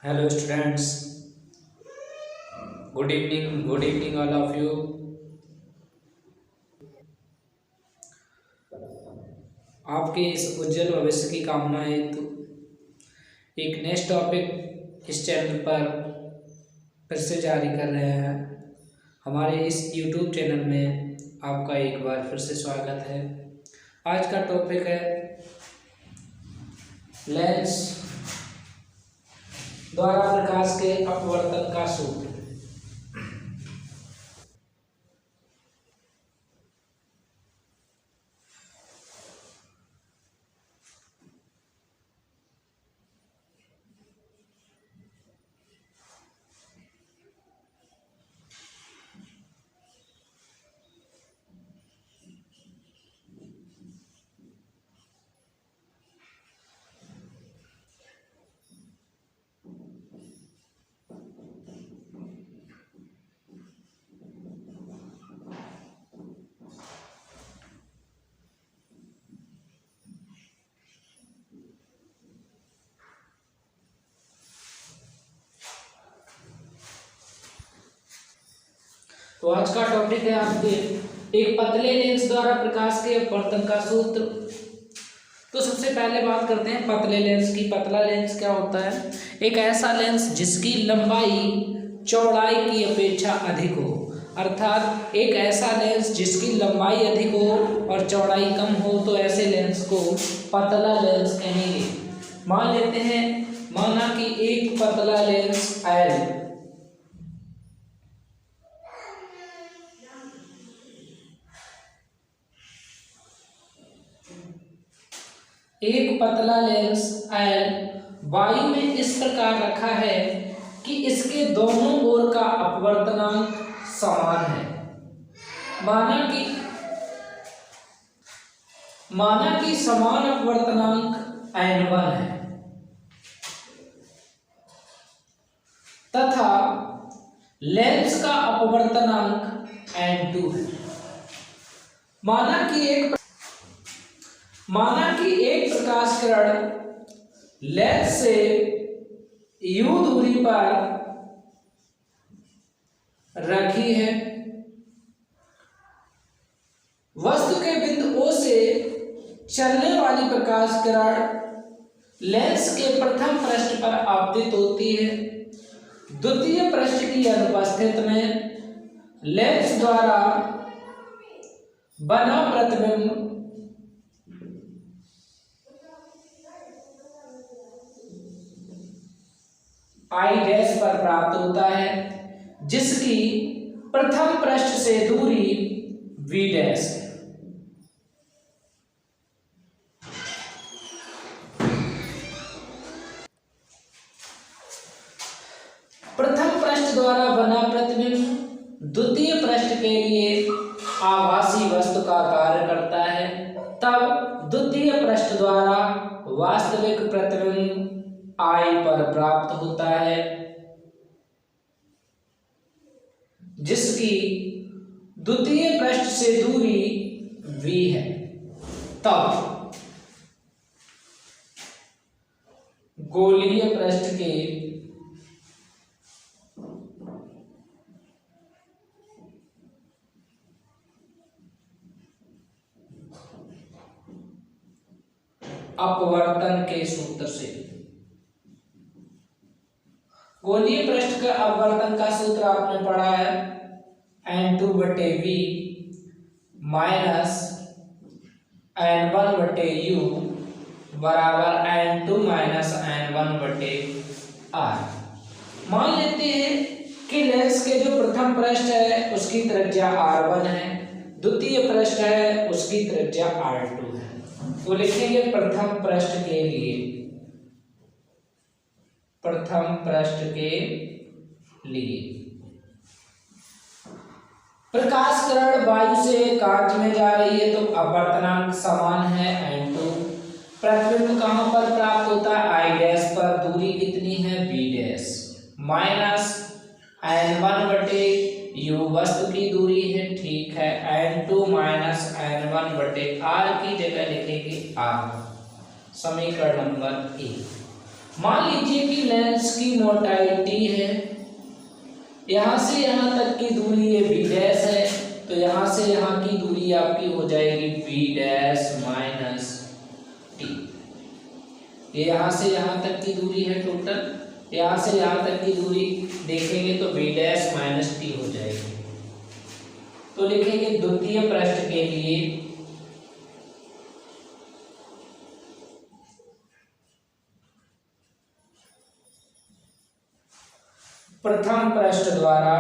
Hello students, good evening all of you. आपके इस उज्जवल भविष्य की कामना हेतु एक नेक्स्ट टॉपिक इस चैनल पर फिर से जारी कर रहे हैं। हमारे इस YouTube चैनल में आपका एक बार फिर से स्वागत है। आज का टॉपिक है लेंस द्वारा प्रकाश के अपवर्तन का सूत्र। तो आज का टॉपिक है आपके एक पतले लेंस द्वारा प्रकाश के अपवर्तन का सूत्र। तो सबसे पहले बात करते हैं पतले लेंस की। पतला लेंस क्या होता है? एक ऐसा लेंस जिसकी लंबाई चौड़ाई की अपेक्षा अधिक हो, अर्थात एक ऐसा लेंस जिसकी लंबाई अधिक हो और चौड़ाई कम हो, तो ऐसे लेंस को पतला लेंस कहेंगे। मान लेते हैं, माना कि एक पतला लेंस L एक पतला लेंस L वायु में इस प्रकार रखा है कि इसके दोनों ओर का अपवर्तनांक समान है। माना कि समान अपवर्तनांक n1 है तथा लेंस का अपवर्तनांक n2 है। माना कि एक प्रकाश किरण लेंस से u दूरी पर रखी है। वस्तु के बिंदु O से चलने वाली प्रकाश किरण लेंस के प्रथम पृष्ठ पर आपतित होती है। द्वितीय पृष्ठ की अनुपस्थिति में लेंस द्वारा बना प्रतिबिंब I' पर प्राप्त होता है, जिसकी प्रथम पृष्ठ से दूरी V' है। प्रथम पृष्ठ द्वारा बना प्रतिबिंब द्वितीय पृष्ठ के लिए आभासी वस्तु का कार्य करता है, तब द्वितीय पृष्ठ द्वारा वास्तविक प्रतिबिंब I पर प्राप्त होता है, जिसकी द्वितीय पृष्ठ से दूरी V है। तब गोलीय पृष्ठ के अपवर्तन के सूत्र से, गोलीय पृष्ठ का अपवर्तन का सूत्र आपने पढ़ा है n2/v माइनस n1/u बराबर n2 माइनस n1/r। मान लेते हैं कि लेंस के जो प्रथम पृष्ठ है उसकी त्रिज्या r1 है, द्वितीय पृष्ठ है उसकी त्रिज्या r2 है। तो लिखेंगे प्रथम पृष्ठ के लिए प्रकाश किरण वायु से कांच में जा रही है, तो अपवर्तनांक समान है n2। प्रतिबिंब कहां पर प्राप्त होता है? I' पर। दूरी कितनी है? V' माइनस n1/u वस्तु की दूरी है, ठीक है। n2 माइनस n1/r की जगह लिखेंगे r। समीकरण नंबर 1। मान लीजिए कि लेंस की मोटाई टी है, यहां से यहां तक की दूरी ये बी डैश है, तो यहां से यहां की दूरी आपकी हो जाएगी बी डैश माइनस टी। ये यहां से यहां तक की दूरी है टोटल, यहां से यहां तक की दूरी देखेंगे तो बी डैश माइनस टी हो जाएगी। तो लिखेंगे द्वितीय पृष्ठ के लिए प्रथम पृष्ठ द्वारा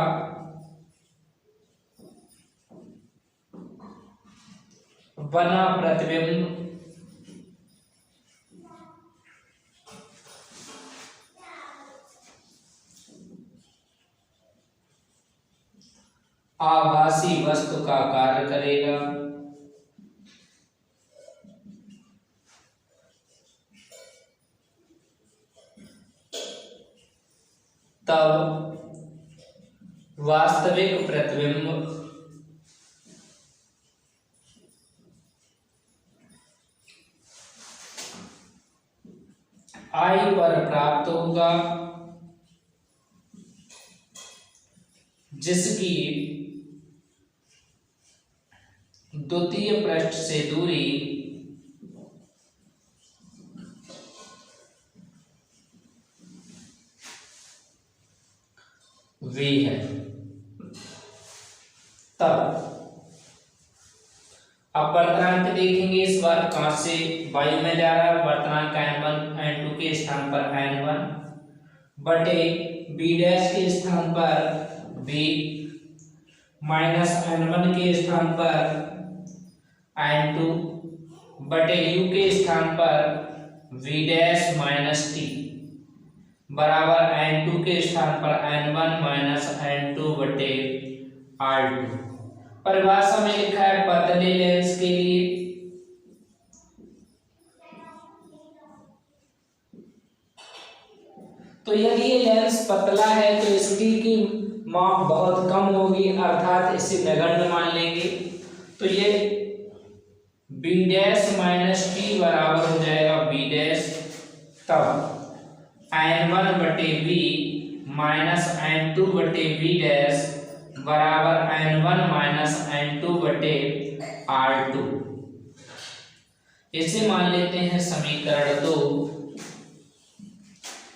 बना प्रतिबिंब आभासी वस्तु का कार्य करेगा। तब वास्तविक प्रतिबिंब I पर प्राप्त होगा, जिसकी द्वितीय पृष्ठ से दूरी v है। तब अब वर्तनांक देखेंगे, इस बार कहां से वायु में जा रहा है, वर्तनांक n1 n2 के स्थान पर n1 बटे b डैश के स्थान पर b माइनस n1 के स्थान पर n2 बटे u के स्थान पर v डैश माइनस t बराबर n2 के स्थान पर n1 माइनस n2 बटे r2। परिभाषा में लिखा है पतले लेंस के लिए तो यदि ये लेंस पतला है तो इसकी की माप बहुत कम होगी, अर्थात इसे नगण्य मान लेंगे। तो ये बी डैश माइनस टी बराबर हो जाएगा बी डैश, तब n1 बटे बी माइनस n2 बटे बी डैश बराबर n1 माइनस n2 बटे r2। इसे मान लेते हैं समीकरण 2।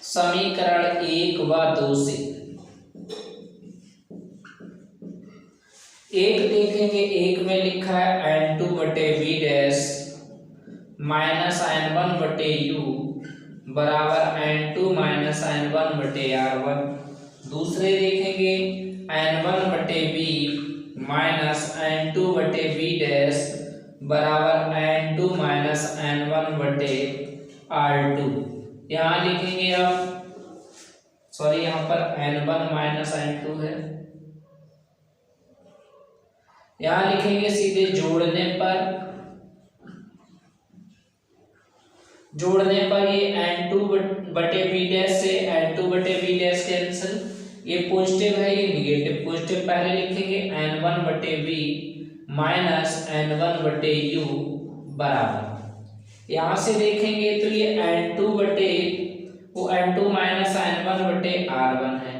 समीकरण 1 व 2 से एक देखेंगे, एक में लिखा है n2 बटे बी डैश माइनस n1 बटे u बराबर n2 माइनस n1 बटे r1। दूसरे देखेंगे n1 बटे बी माइनस n2 बटे बी डैश बराबर n2 माइनस n1 बटे r2। यहाँ लिखेंगे आप, सॉरी यहाँ पर n1 माइनस n2 है, यहाँ लिखेंगे सीधे जोड़ने पर ये n2 बटे बी डैश से n2 बटे बी डैश कैंसिल, ये पॉजिटिव है ये निगेटिव, पॉजिटिव पहले लिखेंगे n1 बटे बी माइनस n1 बटे u बराबर, यहाँ से देखेंगे तो ये n2 बटे वो n2 माइनस n1 बटे r1 है।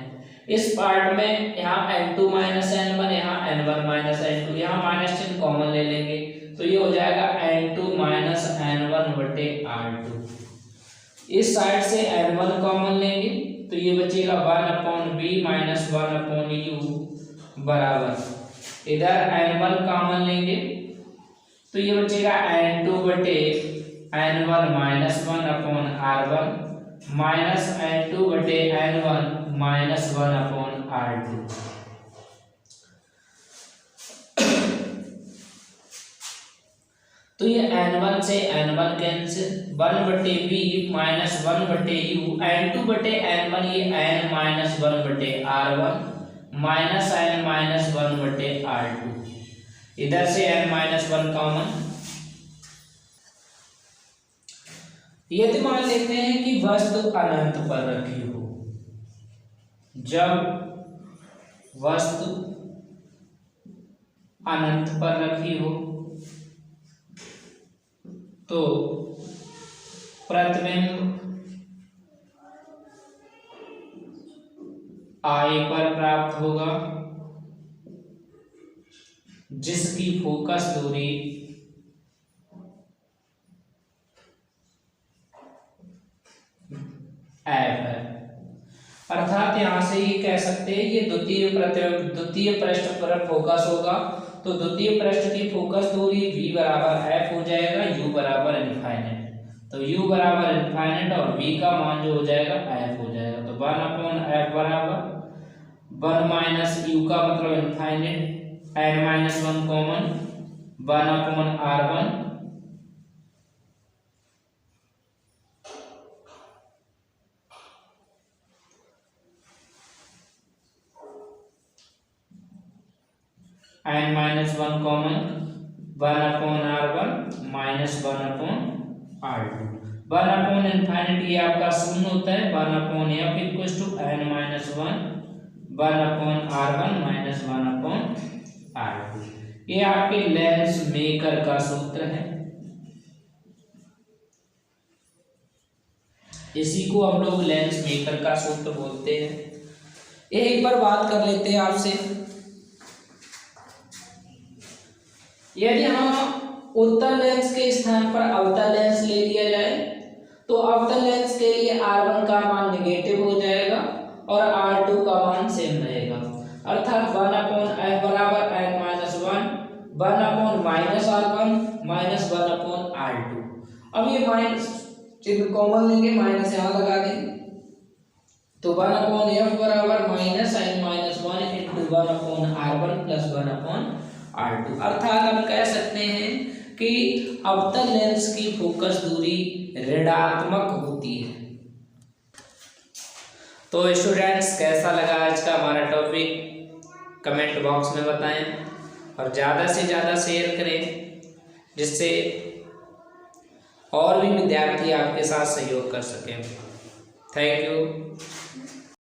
इस पार्ट में यहाँ n2 माइनस n1, यहाँ n1 माइनस n2, यहाँ माइनस चिन्ह कॉमन ले लेंगे तो ये हो जाएगा n2 माइनस n1 बटे r2। इस साइड से n1 कॉमन लेंगे तो ये बचेगा 1/b माइनस 1/u बराबर, इधर n1 कॉमन लेंगे तो ये बचेगा n2 बटे n1 minus 1/r1 minus n2 बटे n1 माइनस 1/r2। तो ये n1 से n1 कैंसिल, 1 बटे बी माइनस 1 बटे u, n2 बटे n1 ये n माइनस 1 बटे r1 माइनस n माइनस 1 बटे r2, इधर से n माइनस 1 कॉमन। यदि मान लेते हैं कि वस्तु अनंत पर रखी हो, जब वस्तु अनंत पर रखी हो तो प्रतिबिंब I पर प्राप्त होगा, जिसकी फोकस दूरी F है। अर्थात यहां से ये कह सकते हैं ये द्वितीय पृष्ठ पर फोकस होगा, तो द्वितीय पृष्ठ की फोकस दूरी v बराबर f हो जाएगा, u बराबर इनफाइनाइट, तो u बराबर इनफाइनाइट और v का मान जो हो जाएगा f हो जाएगा। तो 1/f बराबर 1 माइनस u का मतलब infinite, n-1 common 1/r1 n-1 common 1/r1 minus 1/r2, 1 infinite ये आपका शून्य होता है, 1/f equals to n-1 1/r1 minus 1/r2। ये आपके लेंस मेकर का सूत्र है, इसी को हम लोग लेंस मेकर का सूत्र बोलते हैं। एक बार बात कर लेते हैं आपसे, यदि हम उत्तल लेंस के स्थान पर अवतल लेंस ले लिया जाए तो अवतल लेंस के लिए R1 का मान नेगेटिव हो जाएगा और R2 का मान सेम रहेगा, अर्थात 1/f बराबर n-1 1/-r1 माइनस 1/r2। अब ये माइनस चिन्ह कॉमन लेंगे, माइनस यहाँ लगा देंगे, तो 1/f बराबर minus n-1 into 1/r1 plus 1/r2। अर्थात हम कह सकते हैं कि अवतल लेंस की फोकस दूरी ऋणात्मक होती है। तो स्टूडेंट्स कैसा लगा आज का हमारा टॉपिक, कमेंट बॉक्स में बताएं और ज़्यादा से ज़्यादा शेयर करें, जिससे और भी विद्यार्थी आपके साथ सहयोग कर सकें। Thank you.